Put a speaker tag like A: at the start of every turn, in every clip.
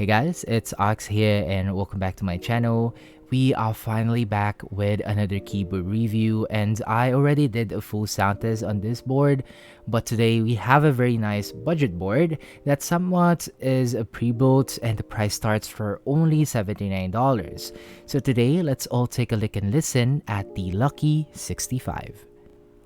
A: Hey guys, it's Ox here and welcome back to my channel. We are finally back with another keyboard review, and I already did a full sound test on this board, but today we have a very nice budget board that somewhat is a pre-built and the price starts for only $79. So today let's all take a look and listen at the Lucky65.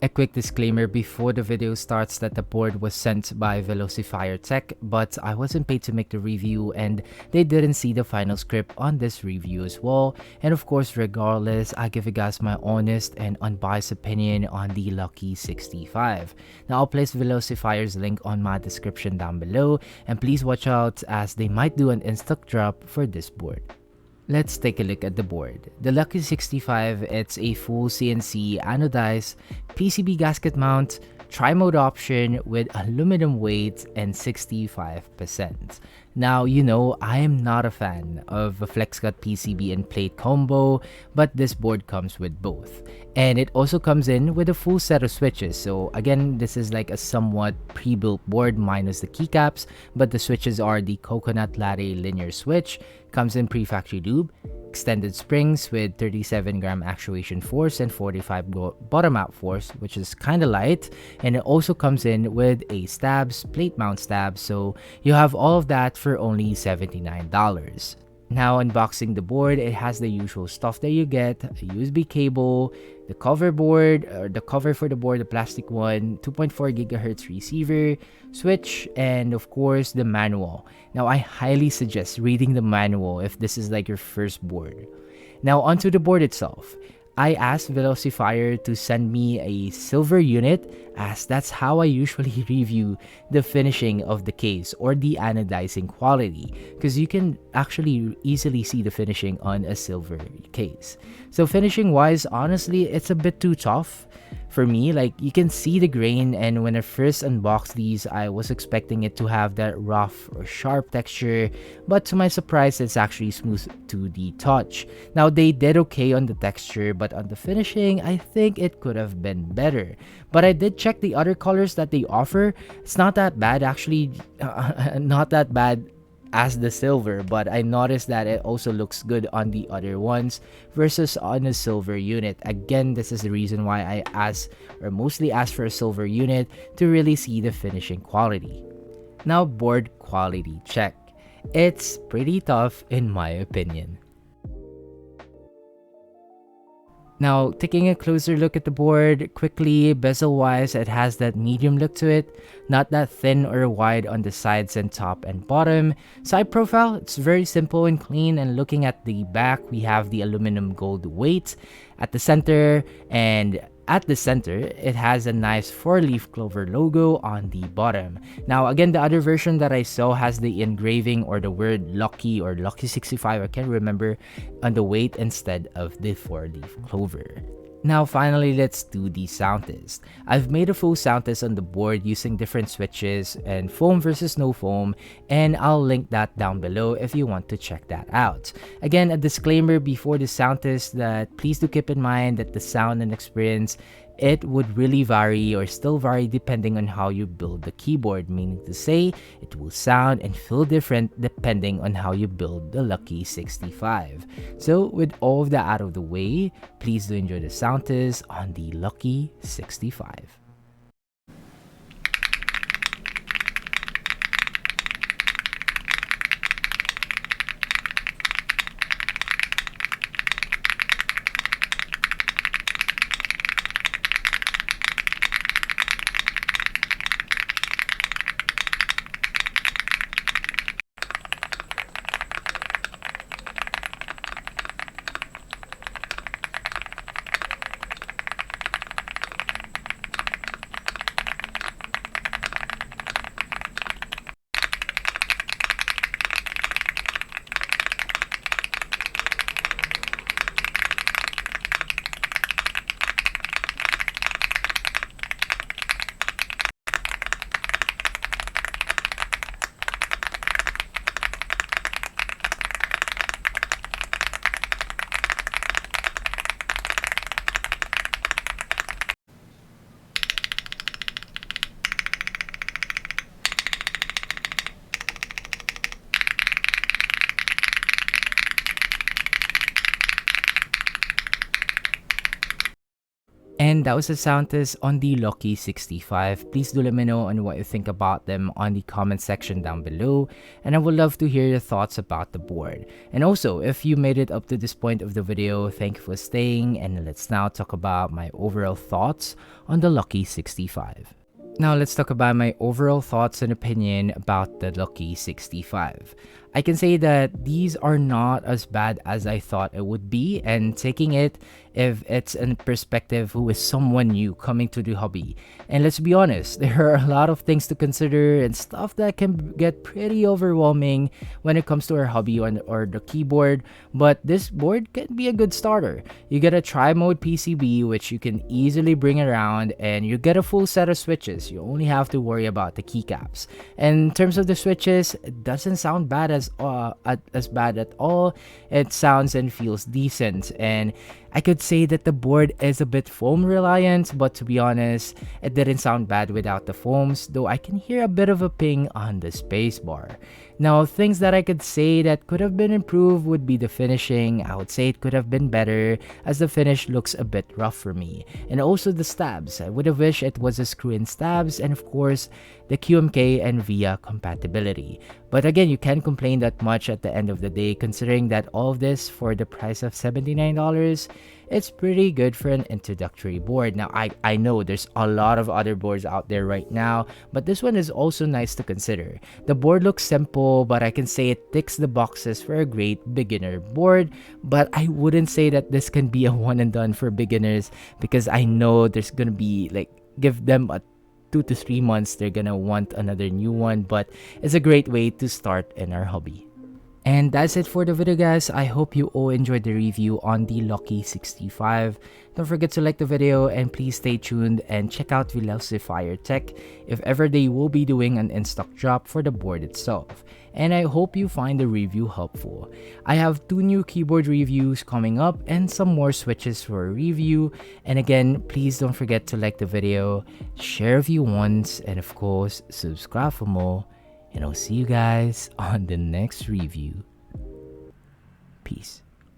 A: A quick disclaimer before the video starts that the board was sent by Velocifier Tech, but I wasn't paid to make the review and they didn't see the final script on this review as well. And of course, regardless, I give you guys my honest and unbiased opinion on the Lucky65. Now I'll place Velocifier's link on my description down below, and please watch out as they might do an instock drop for this board. Let's take a look at the board. The Lucky65, it's a full CNC anodized PCB gasket mount, tri-mode option with aluminum weight and 65%. Now, you know, I am not a fan of a flex cut PCB and plate combo, but this board comes with both. And it also comes in with a full set of switches. So again, this is like a somewhat pre-built board minus the keycaps, but the switches are the coconut latte linear switch, comes in pre-factory lube, extended springs with 37-gram actuation force and 45 bottom out force, which is kind of light, and it also comes in with a stabs, plate mount stabs, so you have all of that for only $79. Now unboxing the board, it has the usual stuff that you get: a USB cable, the cover board, or the cover for the board, the plastic one, 2.4 gigahertz receiver, switch, and of course the manual. Now I highly suggest reading the manual if this is like your first board. Now onto the board itself. I asked Velocifier to send me a silver unit, as that's how I usually review the finishing of the case or the anodizing quality, because you can actually easily see the finishing on a silver case. So finishing wise, honestly, it's a bit too tough for me. Like, you can see the grain, and when I first unboxed these, I was expecting it to have that rough or sharp texture, but to my surprise, it's actually smooth to the touch. Now they did okay on the texture, but on the finishing, I think it could have been better. But I did check the other colors that they offer. It's not that bad actually, not that bad as the silver, but I noticed that it also looks good on the other ones versus on a silver unit. Again, this is the reason why I mostly ask for a silver unit, to really see the finishing quality. Now board quality check. It's pretty tough in my opinion. Now, taking a closer look at the board, quickly, bezel-wise, it has that medium look to it, not that thin or wide on the sides and top and bottom. Side profile, it's very simple and clean, and looking at the back, we have the aluminum gold weight at the center, and at the center, it has a nice 4-leaf clover logo on the bottom. Now, again, the other version that I saw has the engraving or the word Lucky or Lucky65, I can't remember, on the weight instead of the 4-leaf clover. Now finally, let's do the sound test. I've made a full sound test on the board using different switches and foam versus no foam, and I'll link that down below if you want to check that out. Again, a disclaimer before the sound test that please do keep in mind that the sound and experience, it would really vary or still vary depending on how you build the keyboard, meaning to say it will sound and feel different depending on how you build the Lucky65. So with all of that out of the way, please do enjoy the sound test on the Lucky65. And that was a sound test on the Lucky65. Please do let me know on what you think about them on the comment section down below, and I would love to hear your thoughts about the board. And also, if you made it up to this point of the video, thank you for staying, and let's now talk about my overall thoughts on the Lucky65. Now let's talk about my overall thoughts and opinion about the Lucky65. I can say that these are not as bad as I thought it would be, and taking it if it's in perspective who is someone new coming to the hobby. And let's be honest, there are a lot of things to consider and stuff that can get pretty overwhelming when it comes to our hobby or the keyboard, but this board can be a good starter. You get a tri-mode PCB which you can easily bring around, and you get a full set of switches. You only have to worry about the keycaps. And in terms of the switches, it doesn't sound bad as bad at all. It sounds and feels decent, and I could say that the board is a bit foam reliant, but to be honest, it didn't sound bad without the foams, though I can hear a bit of a ping on the spacebar. Now, things that I could say that could have been improved would be the finishing. I would say it could have been better, as the finish looks a bit rough for me. And also the stabs. I would have wished it was a screw-in stabs, and of course, the QMK and VIA compatibility. But again, you can't complain that much at the end of the day, considering that all of this for the price of $79, it's pretty good for an introductory board. Now, I know there's a lot of other boards out there right now, but this one is also nice to consider. The board looks simple, but I can say it ticks the boxes for a great beginner board, but I wouldn't say that this can be a one and done for beginners, because I know there's gonna be like, give them a 2 to 3 months, they're gonna want another new one, but it's a great way to start in our hobby. And that's it for the video, guys. I hope you all enjoyed the review on the Lucky65. Don't forget to like the video, and please stay tuned and check out Velocifier Tech if ever they will be doing an in-stock drop for the board itself. And I hope you find the review helpful. I have 2 new keyboard reviews coming up and some more switches for a review. And again, please don't forget to like the video, share if you want, and of course, subscribe for more. And I'll see you guys on the next review. Peace.